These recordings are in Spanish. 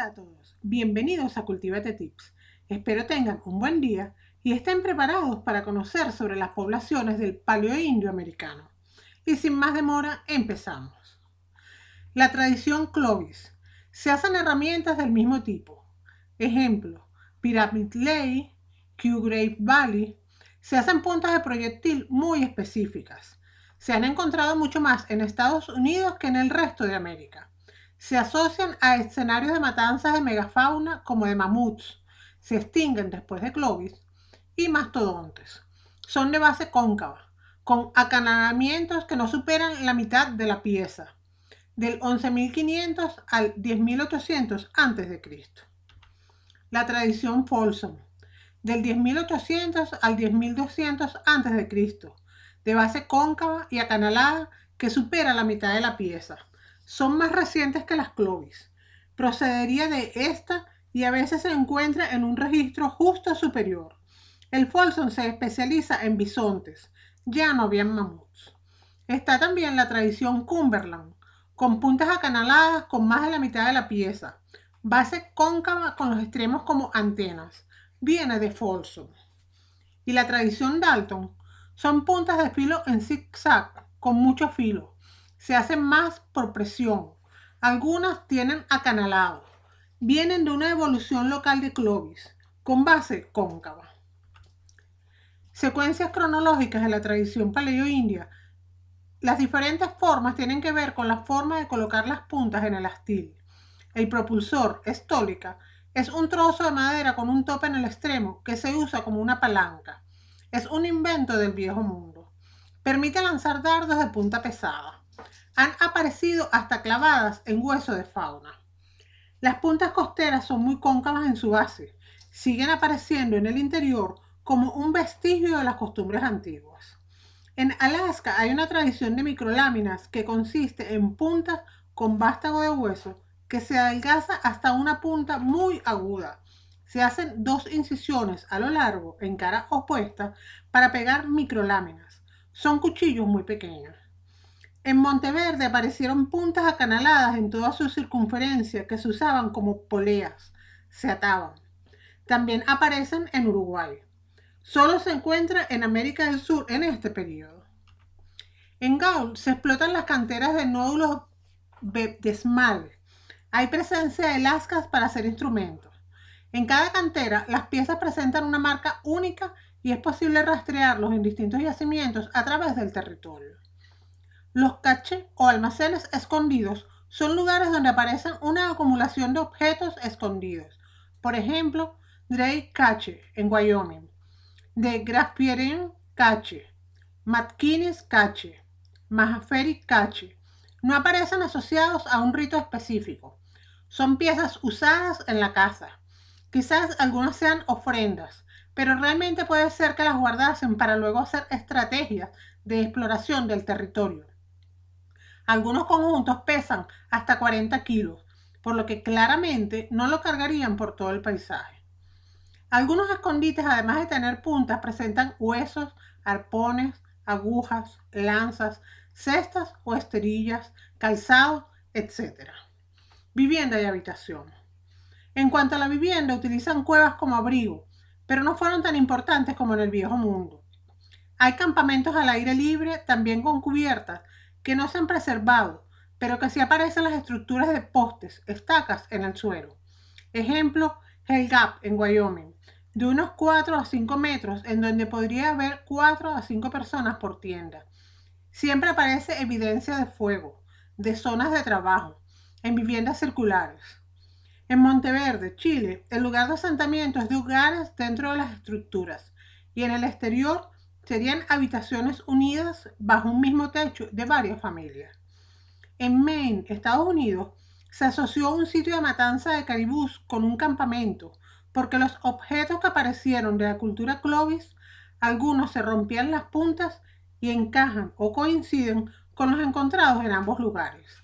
Hola a todos, bienvenidos a Cultívate Tips. Espero tengan un buen día y estén preparados para conocer sobre las poblaciones del Paleoindio americano. Y sin más demora, empezamos. La tradición Clovis. Se hacen herramientas del mismo tipo. Ejemplo, Pyramid Lay, Q-Grave Valley. Se hacen puntas de proyectil muy específicas. Se han encontrado mucho más en Estados Unidos que en el resto de América. Se asocian a escenarios de matanzas de megafauna como de mamuts. Se extinguen después de Clovis y mastodontes. Son de base cóncava, con acanalamientos que no superan la mitad de la pieza, del 11.500 al 10.800 a.C. La tradición Folsom, del 10.800 al 10.200 a.C., de base cóncava y acanalada que supera la mitad de la pieza. Son más recientes que las Clovis. Procedería de esta y a veces se encuentra en un registro justo superior. El Folsom se especializa en bisontes, ya no habían mamuts. Está también la tradición Cumberland, con puntas acanaladas con más de la mitad de la pieza, base cóncava con los extremos como antenas. Viene de Folsom. Y la tradición Dalton son puntas de filo en zigzag con mucho filo. Se hacen más por presión. Algunas tienen acanalado. Vienen de una evolución local de Clovis, con base cóncava. Secuencias cronológicas de la tradición paleoindia. Las diferentes formas tienen que ver con la forma de colocar las puntas en el astil. El propulsor, estólica, es un trozo de madera con un tope en el extremo que se usa como una palanca. Es un invento del viejo mundo. Permite lanzar dardos de punta pesada. Han aparecido hasta clavadas en hueso de fauna. Las puntas costeras son muy cóncavas en su base. Siguen apareciendo en el interior como un vestigio de las costumbres antiguas. En Alaska hay una tradición de microláminas que consiste en puntas con vástago de hueso que se adelgaza hasta una punta muy aguda. Se hacen dos incisiones a lo largo en cara opuesta para pegar microláminas. Son cuchillos muy pequeños. En Monteverde aparecieron puntas acanaladas en toda su circunferencia que se usaban como poleas. Se ataban. También aparecen en Uruguay. Solo se encuentra en América del Sur en este periodo. En Gaul se explotan las canteras de nódulos baptismal. Hay presencia de lascas para hacer instrumentos. En cada cantera, las piezas presentan una marca única y es posible rastrearlos en distintos yacimientos a través del territorio. Los caches o almacenes escondidos son lugares donde aparecen una acumulación de objetos escondidos. Por ejemplo, Drake Cache en Wyoming, de Graffirin Cache, McKinney's Cache, Mahaferi Cache. No aparecen asociados a un rito específico. Son piezas usadas en la casa. Quizás algunas sean ofrendas, pero realmente puede ser que las guardasen para luego hacer estrategias de exploración del territorio. Algunos conjuntos pesan hasta 40 kilos, por lo que claramente no lo cargarían por todo el paisaje. Algunos escondites, además de tener puntas, presentan huesos, arpones, agujas, lanzas, cestas o esterillas, calzados, etc. Vivienda y habitación. En cuanto a la vivienda, utilizan cuevas como abrigo, pero no fueron tan importantes como en el viejo mundo. Hay campamentos al aire libre, también con cubiertas, que no se han preservado, pero que sí aparecen las estructuras de postes, estacas en el suelo. Ejemplo, Hell Gap en Wyoming, de unos 4 a 5 metros, en donde podría haber 4 a 5 personas por tienda. Siempre aparece evidencia de fuego, de zonas de trabajo, en viviendas circulares. En Monteverde, Chile, el lugar de asentamiento es de hogares dentro de las estructuras y en el exterior serían habitaciones unidas bajo un mismo techo de varias familias. En Maine, Estados Unidos, se asoció un sitio de matanza de caribús con un campamento, porque los objetos que aparecieron de la cultura Clovis, algunos se rompían las puntas y encajan o coinciden con los encontrados en ambos lugares.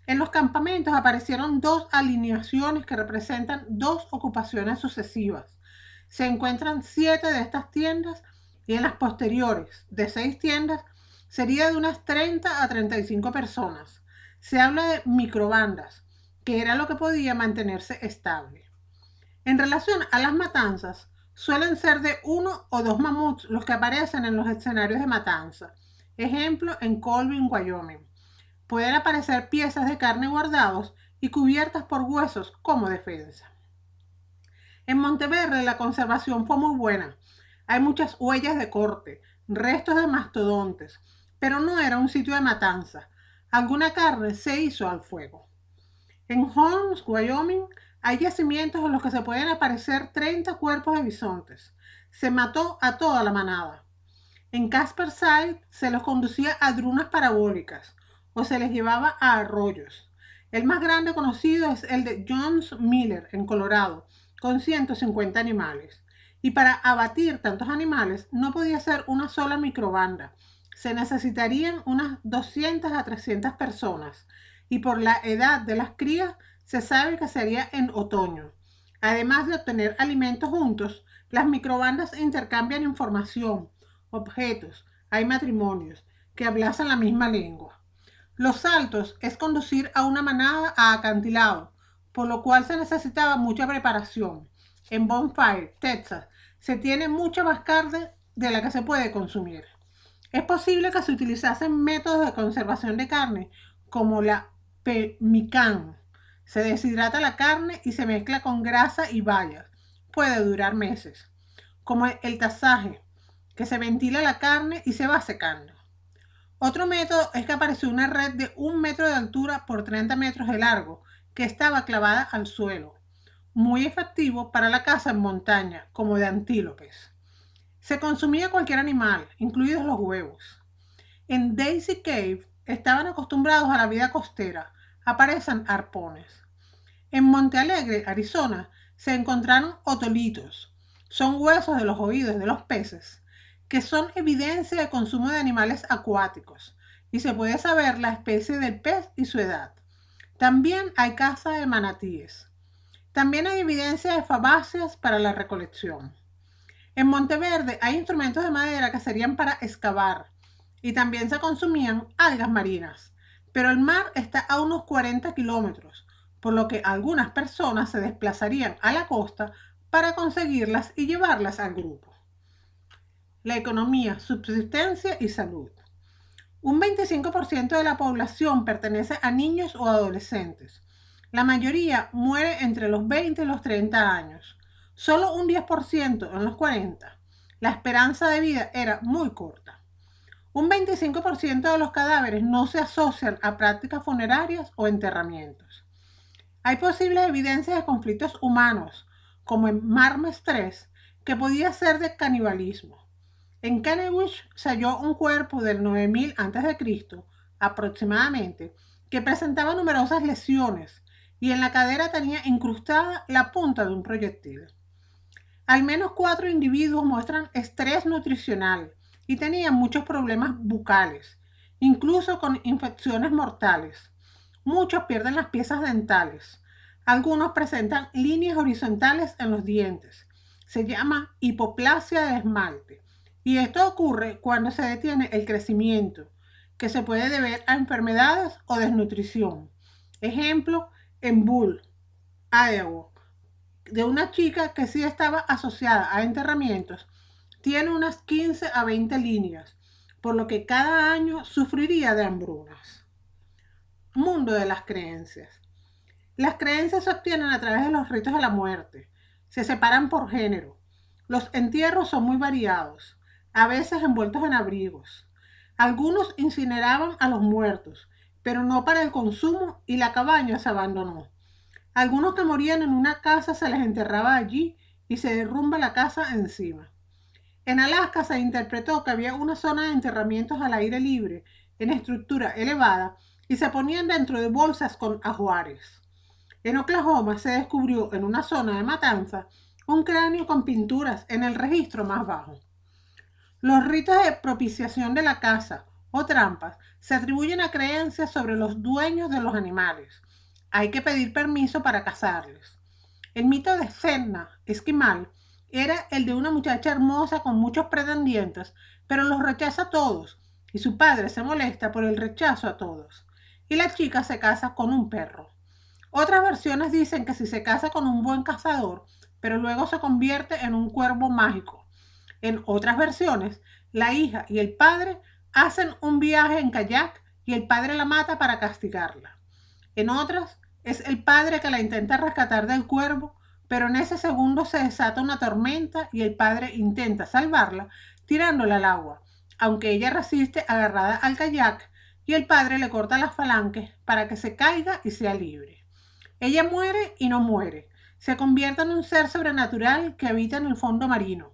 En los campamentos aparecieron dos alineaciones que representan dos ocupaciones sucesivas. Se encuentran 7 de estas tiendas y en las posteriores, de 6 tiendas, sería de unas 30 a 35 personas. Se habla de microbandas, que era lo que podía mantenerse estable. En relación a las matanzas, suelen ser de 1 o 2 mamuts los que aparecen en los escenarios de matanza. Ejemplo, en Colvin, Wyoming. Pueden aparecer piezas de carne guardados y cubiertas por huesos como defensa. En Monteverde la conservación fue muy buena. Hay muchas huellas de corte, restos de mastodontes, pero no era un sitio de matanza. Alguna carne se hizo al fuego. En Holmes, Wyoming, hay yacimientos en los que se pueden aparecer 30 cuerpos de bisontes. Se mató a toda la manada. En Casperside se los conducía a drunas parabólicas o se les llevaba a arroyos. El más grande conocido es el de Johns Miller, en Colorado, con 150 animales. Y para abatir tantos animales no podía ser una sola microbanda. Se necesitarían unas 200 a 300 personas. Y por la edad de las crías se sabe que sería en otoño. Además de obtener alimentos juntos, las microbandas intercambian información, objetos, hay matrimonios que abrazan la misma lengua. Los saltos es conducir a una manada a acantilado, por lo cual se necesitaba mucha preparación. En Bonfire, Texas, se tiene mucha más carne de la que se puede consumir. Es posible que se utilizasen métodos de conservación de carne, como la pemmican. Se deshidrata la carne y se mezcla con grasa y bayas. Puede durar meses. Como el tasaje, que se ventila la carne y se va secando. Otro método es que apareció una red de 1 metro de altura por 30 metros de largo, que estaba clavada al suelo. Muy efectivo para la caza en montaña, como de antílopes. Se consumía cualquier animal, incluidos los huevos. En Daisy Cave estaban acostumbrados a la vida costera. Aparecen arpones. En Monte Alegre, Arizona, se encontraron otolitos. Son huesos de los oídos de los peces, que son evidencia de consumo de animales acuáticos, y se puede saber la especie del pez y su edad. También hay caza de manatíes. También hay evidencia de fabáceas para la recolección. En Monteverde hay instrumentos de madera que serían para excavar, y también se consumían algas marinas, pero el mar está a unos 40 kilómetros, por lo que algunas personas se desplazarían a la costa para conseguirlas y llevarlas al grupo. La economía, subsistencia y salud. Un 25% de la población pertenece a niños o adolescentes. La mayoría muere entre los 20 y los 30 años. Solo un 10% en los 40. La esperanza de vida era muy corta. Un 25% de los cadáveres no se asocian a prácticas funerarias o enterramientos. Hay posibles evidencias de conflictos humanos, como en Marmes 3, que podía ser de canibalismo. En Kennewick se halló un cuerpo del 9000 a.C., aproximadamente, que presentaba numerosas lesiones y en la cadera tenía incrustada la punta de un proyectil. Al menos 4 individuos muestran estrés nutricional y tenían muchos problemas bucales, incluso con infecciones mortales. Muchos pierden las piezas dentales. Algunos presentan líneas horizontales en los dientes. Se llama hipoplasia de esmalte. Y esto ocurre cuando se detiene el crecimiento, que se puede deber a enfermedades o desnutrición. Ejemplo, en Bull, Iowa, de una chica que sí estaba asociada a enterramientos, tiene unas 15 a 20 líneas, por lo que cada año sufriría de hambrunas. Mundo de las creencias. Las creencias se obtienen a través de los ritos de la muerte. Se separan por género. Los entierros son muy variados, a veces envueltos en abrigos. Algunos incineraban a los muertos, pero no para el consumo y la cabaña se abandonó. Algunos que morían en una casa se les enterraba allí y se derrumba la casa encima. En Alaska se interpretó que había una zona de enterramientos al aire libre, en estructura elevada, y se ponían dentro de bolsas con ajuares. En Oklahoma se descubrió en una zona de matanza un cráneo con pinturas en el registro más bajo. Los ritos de propiciación de la caza o trampas se atribuyen a creencias sobre los dueños de los animales. Hay que pedir permiso para cazarles. El mito de Sedna, esquimal, era el de una muchacha hermosa con muchos pretendientes, pero los rechaza a todos, y su padre se molesta por el rechazo a todos. Y la chica se casa con un perro. Otras versiones dicen que si se casa con un buen cazador, pero luego se convierte en un cuervo mágico. En otras versiones, la hija y el padre hacen un viaje en kayak y el padre la mata para castigarla. En otras, es el padre que la intenta rescatar del cuervo, pero en ese segundo se desata una tormenta y el padre intenta salvarla tirándola al agua, aunque ella resiste agarrada al kayak y el padre le corta las falanges para que se caiga y sea libre. Ella muere y no muere, se convierte en un ser sobrenatural que habita en el fondo marino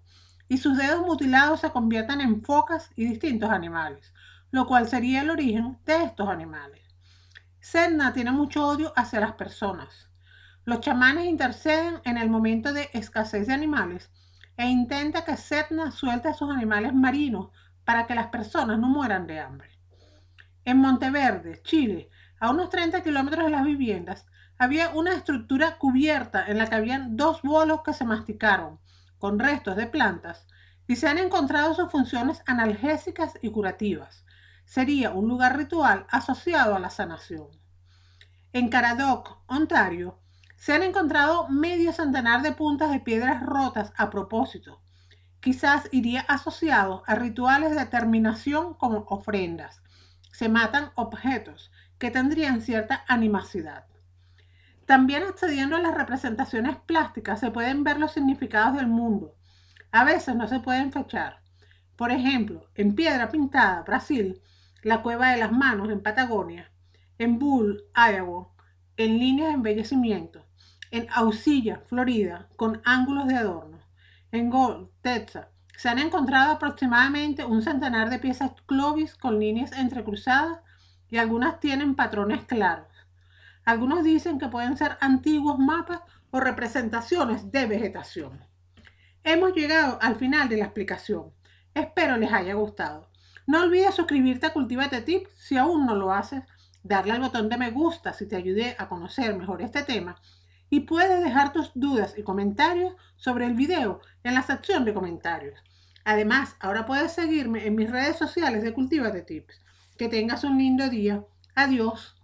y sus dedos mutilados se convierten en focas y distintos animales, lo cual sería el origen de estos animales. Sedna tiene mucho odio hacia las personas. Los chamanes interceden en el momento de escasez de animales e intenta que Sedna suelte a sus animales marinos para que las personas no mueran de hambre. En Monteverde, Chile, a unos 30 kilómetros de las viviendas, había una estructura cubierta en la que habían 2 bolos que se masticaron con restos de plantas y se han encontrado sus funciones analgésicas y curativas. Sería un lugar ritual asociado a la sanación. En Caradoc, Ontario, se han encontrado medio centenar de puntas de piedras rotas a propósito. Quizás iría asociado a rituales de terminación como ofrendas. Se matan objetos que tendrían cierta animosidad. También accediendo a las representaciones plásticas se pueden ver los significados del mundo. A veces no se pueden fechar. Por ejemplo, en Piedra Pintada, Brasil, la Cueva de las Manos en Patagonia, en Bull, Iowa, en líneas de embellecimiento, en Ausilla, Florida, con ángulos de adorno, en Gold, Texas, se han encontrado aproximadamente un centenar de piezas Clovis con líneas entrecruzadas y algunas tienen patrones claros. Algunos dicen que pueden ser antiguos mapas o representaciones de vegetación. Hemos llegado al final de la explicación. Espero les haya gustado. No olvides suscribirte a Cultívate Tips si aún no lo haces, darle al botón de me gusta si te ayudé a conocer mejor este tema y puedes dejar tus dudas y comentarios sobre el video en la sección de comentarios. Además, ahora puedes seguirme en mis redes sociales de Cultívate Tips. Que tengas un lindo día. Adiós.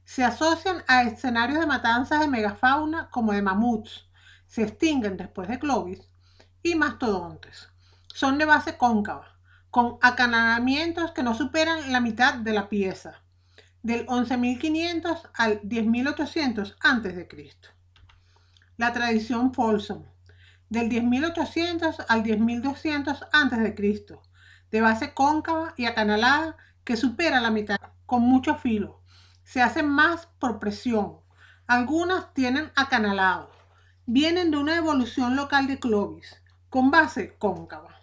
Se asocian a escenarios de matanzas de megafauna como de mamuts, se extinguen después de Clovis, y mastodontes. Son de base cóncava, con acanalamientos que no superan la mitad de la pieza, del 11.500 al 10.800 a.C. La tradición Folsom, del 10.800 al 10.200 a.C., de base cóncava y acanalada que supera la mitad, con mucho filo. Se hacen más por presión. Algunas tienen acanalado. Vienen de una evolución local de Clovis, con base cóncava.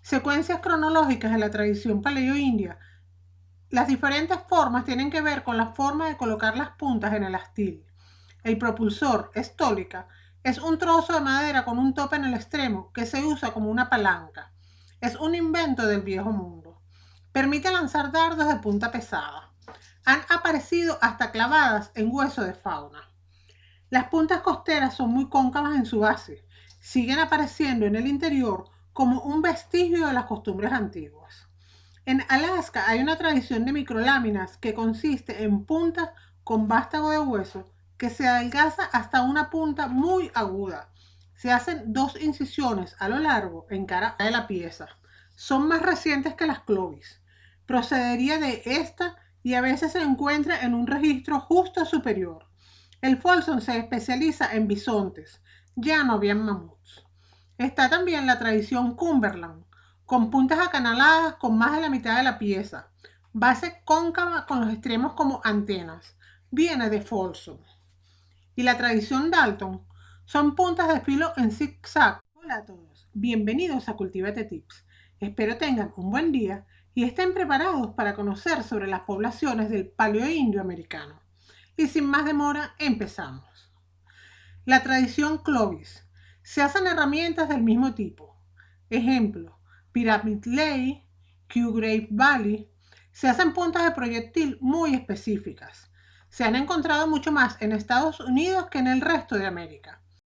Secuencias cronológicas de la tradición paleo-india. Las diferentes formas tienen que ver con la forma de colocar las puntas en el astil. El propulsor, estólica, es un trozo de madera con un tope en el extremo que se usa como una palanca. Es un invento del viejo mundo. Permite lanzar dardos de punta pesada. Han aparecido hasta clavadas en hueso de fauna. Las puntas costeras son muy cóncavas en su base. Siguen apareciendo en el interior como un vestigio de las costumbres antiguas. En Alaska hay una tradición de microláminas que consiste en puntas con vástago de hueso que se adelgaza hasta una punta muy aguda. Se hacen 2 incisiones a lo largo en cara de la pieza. Son más recientes que las Clovis. Procedería de esta y a veces se encuentra en un registro justo superior. El Folsom se especializa en bisontes, ya no habían mamuts. Está también la tradición Cumberland, con puntas acanaladas con más de la mitad de la pieza, base cóncava con los extremos como antenas, viene de Folsom. Y la tradición Dalton son puntas de filo en zigzag. Hola a todos, bienvenidos a Cultívate Tips. Espero tengan un buen día y estén preparados para conocer sobre las poblaciones del Paleoindio americano. Y sin más demora, empezamos. La tradición Clovis. Se hacen herramientas del mismo tipo. Ejemplo, Pyramid Lake, Q-Grave Valley. Se hacen puntas de proyectil muy específicas. Se han encontrado mucho más en Estados Unidos que en el resto de América.